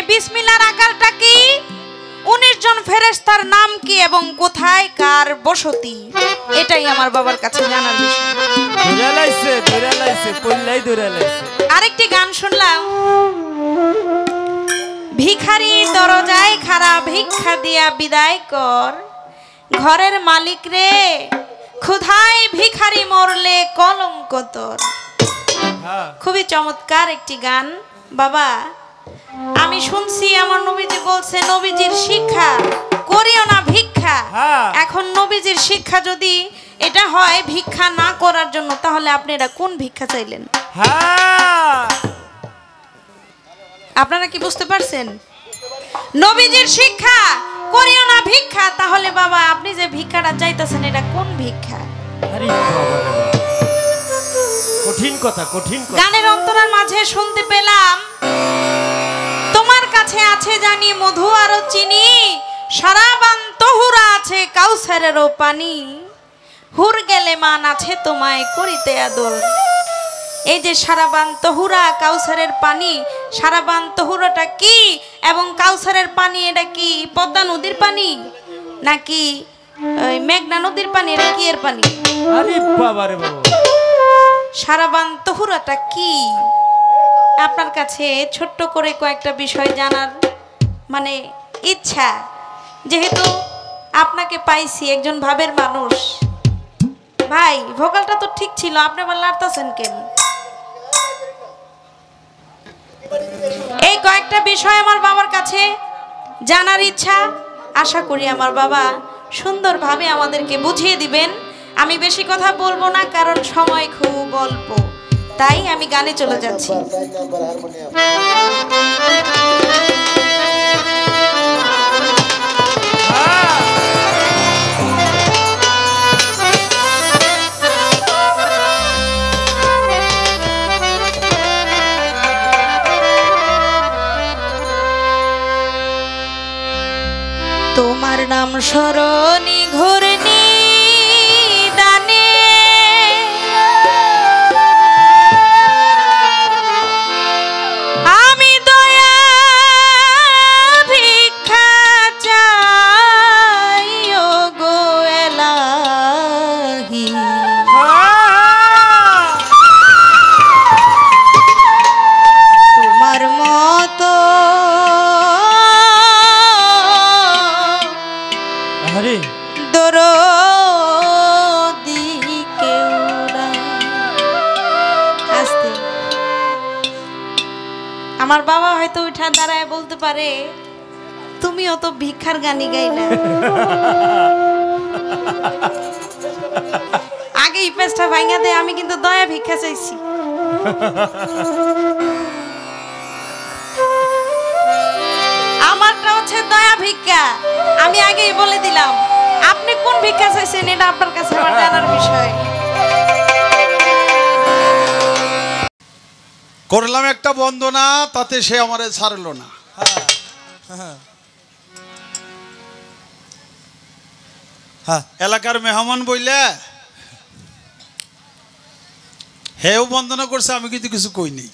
বিসমিল্লাহর আকারটা কি? 19 জন ফেরেশতার নাম কি এবং কোথায় কার বসতি? এটাই আমার বাবার কাছে জানার বিষয়। ধরে লাইছে কইলাই ধরে লাইছে। আরেকটি গান শুনলাম, ভিখারি দরজায় খাড়া ভিক্ষা দিয়া বিদায় কর, ঘরের মালিক রে ক্ষুধায় ভিখারি মরলে কলঙ্ক তোর। খুবই চমৎকার একটি গান। বাবা আমি শুনছি আমার নবীজি বলছে নবীজির শিক্ষা করিও না ভিক্ষা। এখন নবীজির শিক্ষা যদি এটা হয় ভিক্ষা না করার জন্য, তাহলে আপনি এটা কোন ভিক্ষা চাইলেন? আপনারা কি বুঝতে পারছেন? নবীজির শিক্ষা করিও না ভিক্ষা, তাহলে বাবা আপনি যে ভিক্ষাটা চাইতেছেন এটা কোন ভিক্ষা? কঠিন কথা, কঠিন কথা। গানের অন্তরার মাঝে শুনতে পেলাম, তোমার কাছে আছে জানি মধু আর চিনি, সারাবান তহুরা আছে কাউসারেরও পানি, হুর গেলে মান আছে তোমায় করিতে আদর। এই যে সারাবান তহুরা কাউসারের পানি, সারাবান তহুরাটা কি এবং কাউসারের পানি এটা কি? পদ্মা নদীর পানি নাকি ওই মেঘনা নদীর পানি? এটা কি এর পানি? আরে বাবা রে বাবা, সারাবান তহুরাটা কি? আপনার কাছে ছোট্ট করে কয়েকটা বিষয় জানার মানে ইচ্ছা, যেহেতু আপনাকে পাইছি একজন ভাবের মানুষ। ভাই ভোকালটা তো ঠিক ছিল, আপনি আবার লাড়তাছেন কেন? এই কয়েকটা বিষয় আমার বাবার কাছে জানার ইচ্ছা, আশা করি আমার বাবা সুন্দরভাবে আমাদেরকে বুঝিয়ে দিবেন। আমি বেশি কথা বলবো না, কারণ সময় খুব অল্প, তাই আমি গানে চলে যাচ্ছি। তোমার নাম স্মরণী ঘূর্ণি দানে, আমি দয়া ভিক্ষা চাই ও গো এলাহি। তোমার মতো আমার বাবা হয়তো উঠা দাঁড়ায় বলতে পারে তুমিও তো ভিক্ষার গানই গাইলা। আগে এই পেজটা ভাঙা দে, আমি কিন্তু দয়া ভিক্ষা চাইছি। আমারটা হচ্ছে দয়া ভিক্ষা, আমি আগেই বলে দিলাম। আপনি কোন ভিক্ষা চাইছেন এটা আপনার কাছে আমার জানার বিষয়। করলাম একটা বন্দনা, তাতে সে আমারে ছাড়লো না। এলাকার মেহমান বইলে হেও বন্দনা করছে, আমি কিন্তু কিছু কই নেই।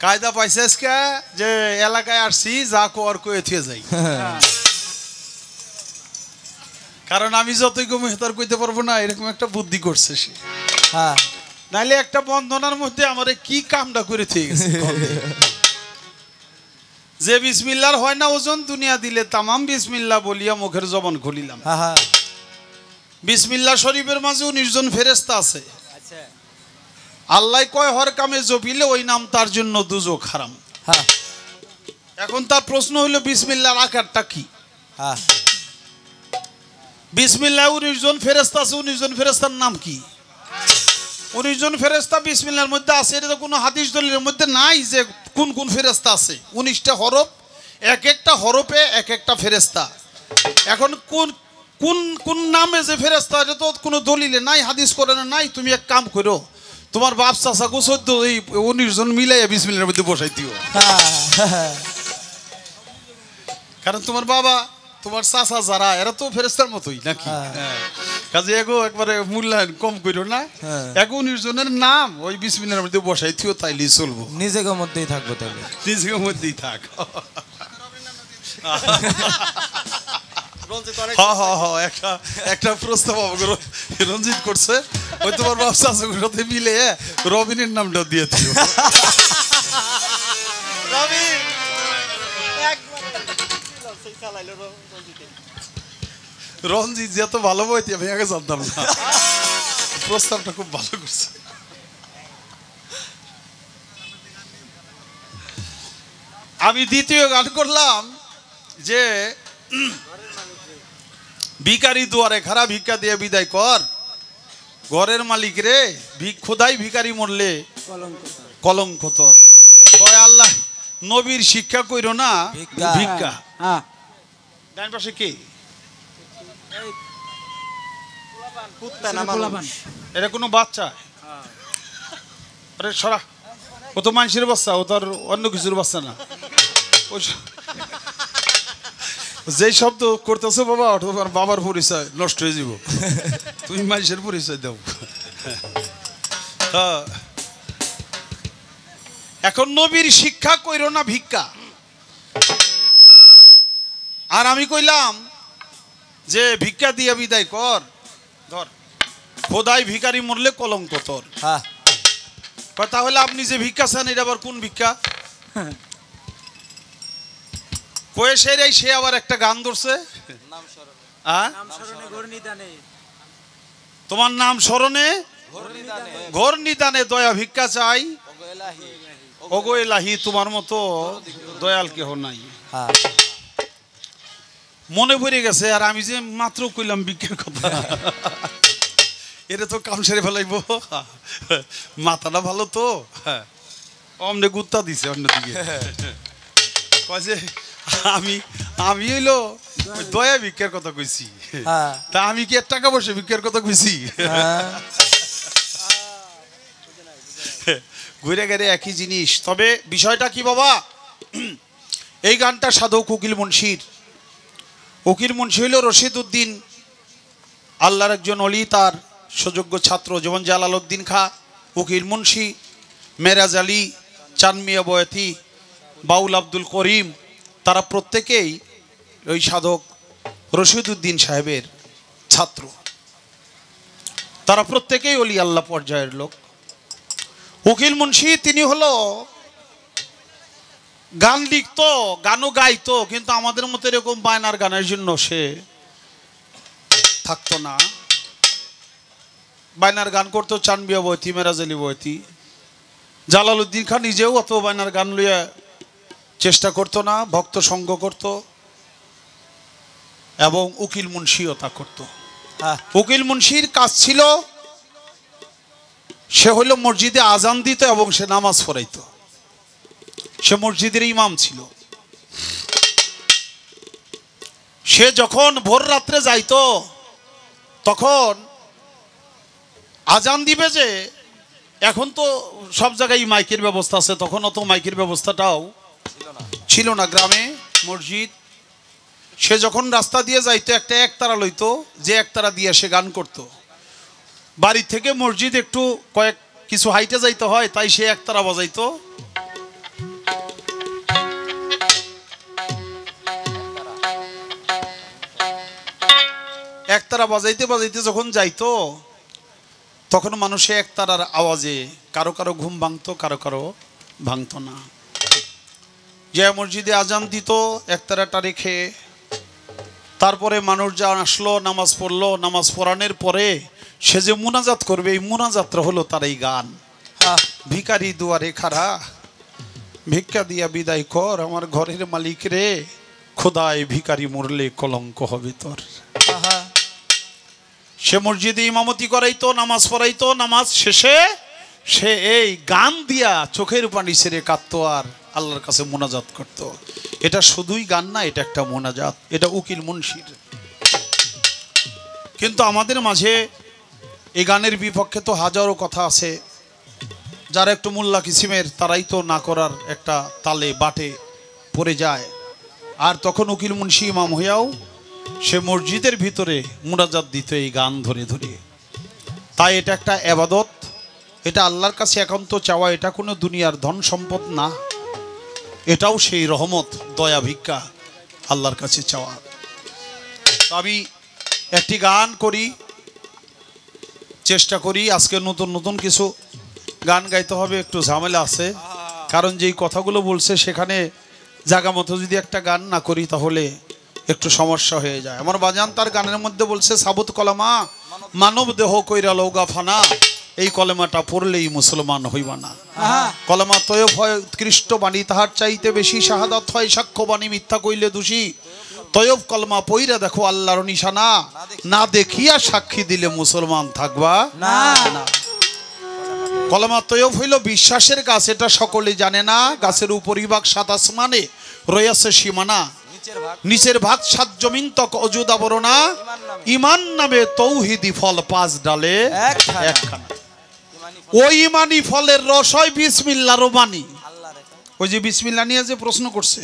কায়দা পাইছে আজকে যে এলাকায় আসছি যা কর কয়ে থুয়ে যাই, কারণ আমি যতই কমে তার কইতে পারবো না, এরকম একটা বুদ্ধি করছে সে। নাইলে একটা বন্ধনার মধ্যে আমারে কি কামটা করে থুয়ে গেছে। যে বিসমিল্লার হয় না ওজন, দুনিয়া দিলে তামাম বিসমিল্লাহ বলিয়া মুখের জবান খুলিলাম। বিসমিল্লাহ শরীফের মাঝে 19 জন ফেরেশতা আছে। আল্লাহ কয় হর কামে জপিলে ওই নাম তার জন্য দুজক হারাম। এখন তার প্রশ্ন হইল বিসমিল্লাহর আকারটা কি? বিসমিল্লাহ 19 জন ফেরেশতা আছে, 19 জন ফেরেশতার নাম কি? 19 জন ফেরেশতা বিসমিল্লাহর মধ্যে আছে, এটা তো কোনো হাদিস দলিলের মধ্যে নাই যে কোন কোন ফেরেশতা আছে। 19টা হরফ, এক একটা হরফে এক একটা ফেরেশতা। এখন কোন কোন কোন নামে যে ফেরেশতা, এটা তো কোনো দলিলে নাই, হাদিস কোরআনে নাই। তুমি এক কাম করো, তোমার বাপ চাচা গো 14 এই 19 জন মিলাইয়া বিসমিল্লাহর মধ্যে বসাই দিও। কারণ তোমার বাবা তোমার চাচা যারা এরা তো ফেরেশতার মতোই নাকি? কাজে এগো একবারে মূল্যায়ন কম করো না। হ্যাঁ। এগো 19 জনের নাম ওই বিসমিল্লাহর মধ্যে বসাই থিও, তাইলেই চলবো। নিজেকে মধ্যেই থাকবো তাহলে। নিজের মধ্যেই থাক। একটা প্রস্তাব রঞ্জিত করছে, ওই তোমার ব্যবসা সাথে মিলে রবিনের নামটা দিয়ে দিও। রঞ্জিত যে এত ভালো বইতে আমি আগে জানতাম না, প্রস্তাবটা খুব ভালো করছে। আমি দ্বিতীয় গান করলাম যে ভিখারি দুয়ারে খারা ভিক্ষা দিয়ে বিদায় কর, ঘরের মালিক রে খোদাই ভিখারি মরলে কলঙ্ক তোর। কয় আল্লাহ নবীর শিক্ষা কইরো না ভিক্ষা। ডান পাশে কে? এটা কোনো বাচ্চা? আরে সরা, ও তো মানুষের বাচ্চা, ও তার অন্য কিছুর বাচ্চা না। যে শব্দ করতেছো বাবা, তোমার বাবার পরিচয় নষ্ট হয়ে যাব, তুমি মানুষের পরিচয় দাও। এখন নবীর শিক্ষা কইরো না ভিক্ষা। আর আমি কইলাম যে ভিক্ষা দিয়া বিদায় কর, ধর খোদাই ভিখারি মরলে কলঙ্ক তোর। তাহলে আপনি যে ভিক্ষা চান এটা আবার কোন ভিক্ষা? কয়ে সেরাই সে আবার একটা গান ধরছে, তোমার নাম স্মরণে ঘোর নিদানে দয়া ভিক্ষা চাই, ওগো এলাহি তোমার মতো দয়াল কেহ নাই। মনে পড়ে গেছে, আর আমি যে মাত্র কইলাম ভিক্ষার কথা, এটা তো কাম সেরে ফেলাইব। মাথাটা ভালো তো, অমনে গুত্তা দিছে অন্যদিকে। কয়েছে আমি হইলো দয়া ভিক্ষার কথা কইছি, তা আমি কি 1 টাকা বসে ভিক্ষার কথা কইছি? ঘুরে গেলে একই জিনিস। তবে বিষয়টা কি বাবা, এই গানটা সাধক উকিল মুন্সির। উকিল মুন্সি হইল রশিদ উদ্দিন, আল্লাহর একজন অলি, তার সুযোগ্য ছাত্র। যেমন জালাল উদ্দিন খা, উকিল মুন্সি, মেরাজ আলী, চানমিয়া বয়াতি, বাউল আব্দুল করিম, তারা প্রত্যেকেই ওই সাধক রশিদ উদ্দিন সাহেবের ছাত্র। তারা প্রত্যেকেই অলি আল্লাহ পর্যায়ের লোক। উকিল মুন্সি তিনি হলো গান লিখতো, গানও গাইতো, কিন্তু আমাদের মতো এরকম বায়নার গানের জন্য সে থাকতো না। বায়নার গান করতো চানমিয়া বয়তি, মেরাজ আলী বয়তি। জালাল উদ্দিন খান নিজেও অত বায়নার গান লইয়া চেষ্টা করতো না, ভক্ত সঙ্গ করত, এবং উকিল মুন্সিও তা করত। উকিল মুন্সির কাজ ছিল সে হইল মসজিদে আজান দিত এবং সে নামাজ পড়াইতো। সে মসজিদের ইমাম ছিল। সে যখন ভোর রাত্রে যাইতো, তখন আজান দিবে যে, এখন তো সব জায়গায় মাইকের ব্যবস্থা আছে, তখন অত মাইকের ব্যবস্থাটাও ছিল না গ্রামে মসজিদ। সে যখন রাস্তা দিয়ে যাইতো একটা একতারা লইতো, যে একতারা দিয়ে সে গান করত। বাড়ি থেকে মসজিদ একটু কিছু হাইটে যাইতে হয়, তাই সে একতারা বাজাইতো। একতারা বাজাইতে বাজাইতে যখন যাইতো, তখন মানুষে একতারার আওয়াজে কারো কারো ঘুম ভাঙতো, কারো কারো ভাঙতো না। যে মসজিদে আজান দিত একতারাটা রেখে, তারপরে মানুষ যা আসলো, নামাজ পড়লো, নামাজ পড়ানোর পরে সে যে মুনাজাত করবে, এই মুনাজাতটা হলো তার এই গান। ভিখারি দুয়ারে খাড়া ভিক্ষা দিয়া বিদায় কর, আমার ঘরের মালিক রে খোদায় ভিখারি মরলে কলঙ্ক হবে তোর। সে মসজিদে ইমামতি করাইতো, নামাজ পড়াইতো, নামাজ শেষে সে এই গান দিয়া চোখের পানি ছেড়ে কাঁদতো আর আল্লাহর কাছে মোনাজাত করত। এটা শুধুই গান না, এটা একটা মোনাজাত, এটা উকিল মুন্সির। কিন্তু আমাদের মাঝে এই গানের বিপক্ষে তো হাজারো কথা আছে। যারা একটু মোল্লা কিসিমের, তারাই তো না করার একটা তালে বাটে পড়ে যায়। আর তখন উকিল মুন্সি ইমাম হইয়াও সে মসজিদের ভিতরে মুনাজাত দিত এই গান ধরে ধরে। তাই এটা একটা ইবাদত, এটা আল্লাহর কাছে একান্ত চাওয়া, এটা কোনো দুনিয়ার ধন সম্পদ না, এটাও সেই রহমত, দয়া, ভিক্ষা আল্লাহর কাছে চাওয়া। তো আমি একটি গান করি, চেষ্টা করি। আজকে নতুন নতুন কিছু গান গাইতে হবে, একটু ঝামেলা আছে, কারণ যেই কথাগুলো বলছে সেখানে জায়গা মতো যদি একটা গান না করি তাহলে একটু সমস্যা হয়ে যায়। আমার বাজান তার গানের মধ্যে বলছে, সাবুত কলমা মানব দেহ কইরা লৌগা ফানা, এই কলেমাটা পড়লেই মুসলমান হইবা না। কলেমা তয়ব হয় উৎকৃষ্ট বাণী, তাহার চাইতে বেশি শাহাদাত হয় সাক্ষ্য বাণী, মিথ্যা কইলে দোষী। তয়ব কলমা পইরা দেখো আল্লাহর নিশানা, না দেখিয়া সাক্ষী দিলে মুসলমান থাকবা না। কলমা তয়ব হইল বিশ্বাসের গাছ, এটা সকলে জানে না। গাছের উপরিভাগ সাত আসমানে রয়েছে সীমানা, নিচের ভাগ সাত জমিন তক অজুদ আবরণা, ইমান নামে তৌহিদি ফল পাঁচ ডালে একখানা। ওই ইমানি ফলের রস হয় বিসমিল্লাহর বাণী। ওই যে বিসমিল্লাহ নিয়ে যে প্রশ্ন করছে,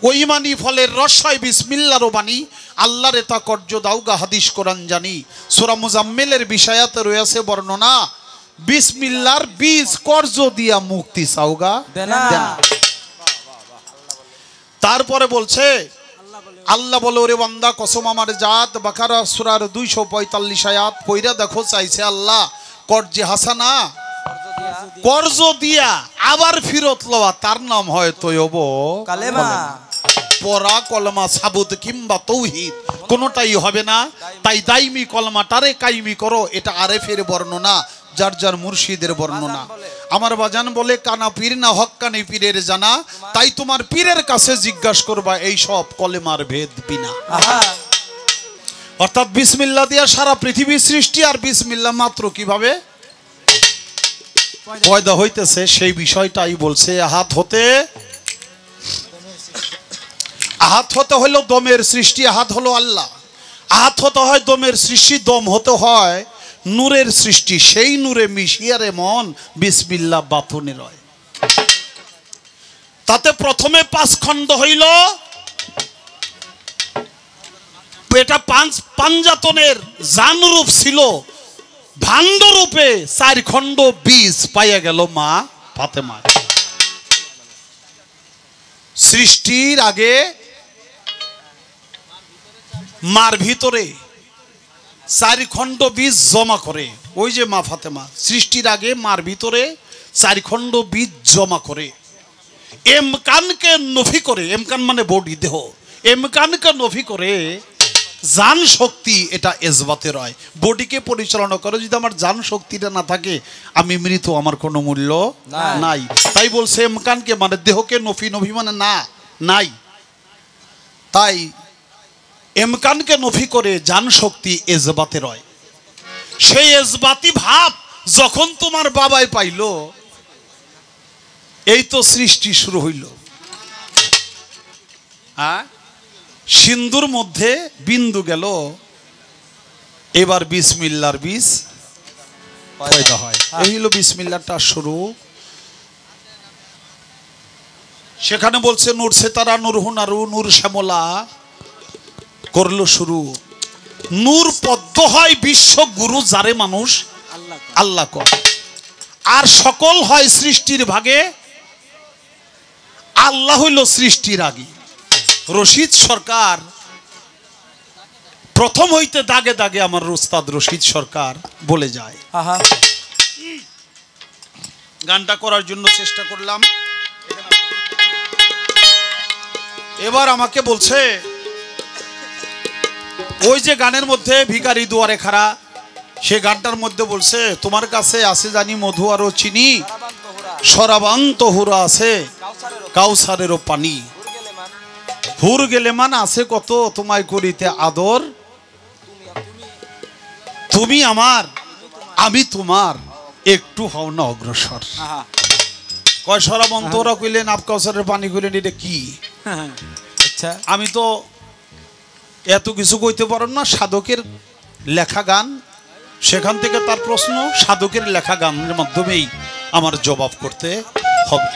ওই ইমানি ফলের রস হয় বিসমিল্লাহর বাণী, আল্লাহরে তা কর্য দাউগা হাদিস কোরআন জানি। সূরা মুজাম্মিলের বিষয়াতে রয়েছে বর্ণনা, বিসমিল্লাহর বীজ কর্য দিয়া মুক্তি চাওগা দেনা। তারপরে বলছে, আল্লাহ বলে ওরে বান্দা কসম আমার জাত, বাকারা সূরার 245 আয়াত পয়রা দেখো, চাইছে আল্লাহ কর্জে হাসানা, কর্জ দিয়া আবার ফিরত লওয়া, তার নাম হয় তয়ব কালেমা। পড়া কলমা সাবুত কিংবা তৌহিদ কোনোটাই হবে না, তাই দাইমি কলমাটারে কাইমি করো, এটা আরেফের বর্ণনা, যার যার মুর্শিদের বর্ণনা। আমার বাজান বলে, কানা পীর না হক্কানি পীরের জানা, তাই তোমার পীরের কাছে জিজ্ঞাসা করবা এই সব কলেমার ভেদ বিনা। অর্থাৎ বিসমিল্লাহ দিয়া সারা পৃথিবী সৃষ্টি, আর বিসমিল্লাহ মাত্র কিভাবে পয়দা হইতেছে সেই বিষয়টাই বলছে। আহাত হতে হলো দমের সৃষ্টি, আহাত হলো আল্লাহ। আহাত হতে হয় দমের সৃষ্টি, দম হতে হয় নূরের সৃষ্টি, সেই নূরে মিশিয়ারে মন বিসমিল্লাহ বাতুনে রয়। তাতে প্রথমে 5 খণ্ড হইল, এটা পাঞ্জাতনের জানরূপ ছিল, ভাণ্ড রূপে 4 খণ্ড বীজ পাইয়া গেল মা ফাতেমা। সৃষ্টির আগে মার ভিতরে 4 খণ্ড বীজ জমা করে, ওই যে মা ফাতেমা সৃষ্টির আগে মার ভিতরে 4 খণ্ড বীজ জমা করে, এমকানকে নফি করে, এমকান মানে বডি দেহ, এমকানকে নফি করে জান শক্তি এটা এজবাতে রয়। বডিকে পরিচালনা করে, যদি আমার জান শক্তিটা না থাকে আমি মৃত, আমার কোনো মূল্য নাই। তাই বলছে এমকানকে মানে দেহকে নফি, নফি মানে না নাই, তাই এমকানকে নফি করে জান শক্তি এজবাতে রয়। সেই এজবাতি ভাব যখন তোমার বাবাই পাইল, এই তো সৃষ্টি শুরু হইল। হ্যাঁ, সিন্ধুর মধ্যে বিন্দু গেল, এবার বিসমিল্লাহর বীজ পয়দা হয়। এই হলো বিসমিল্লাহটা শুরু। সেখানে বলছে নূর সেতারা, নূর হুনারু, নূর শ্যামলা করলো শুরু। নূর পদ্ম হয় বিশ্ব গুরু, যারে মানুষ আল্লাহ কর, আর সকল হয় সৃষ্টির ভাগে, আল্লাহ হইল সৃষ্টির আগে। রশিদ সরকার প্রথম হইতে দাগে দাগে আমার উস্তাদ রশিদ সরকার বলে যায়। গানটা করার জন্য চেষ্টা করলাম, এবার আমাকে বলছে ওই যে গানের মধ্যে ভিখারি দুয়ারে খাড়া, সে গানটার মধ্যে বলছে তোমার কাছে আছে জানি মধু আরো চিনি, সরাবান্ত হুরা আছে কাউসারেরও পানি, হুর গেলে মান আছে কত তোমায় করিতে আদর, তুমি আমার আমি তোমার একটু হও না অগ্রসর। কয় সরাবন্ত ওরা কইলেন আপ কাউসারের পানি কইলেন, এটা কি? আচ্ছা, আমি তো এত কিছু কইতে পারো না, সাধকের লেখা গান, সেখান থেকে তার প্রশ্ন, সাধকের লেখা গানের মাধ্যমেই আমার জবাব করতে হবে।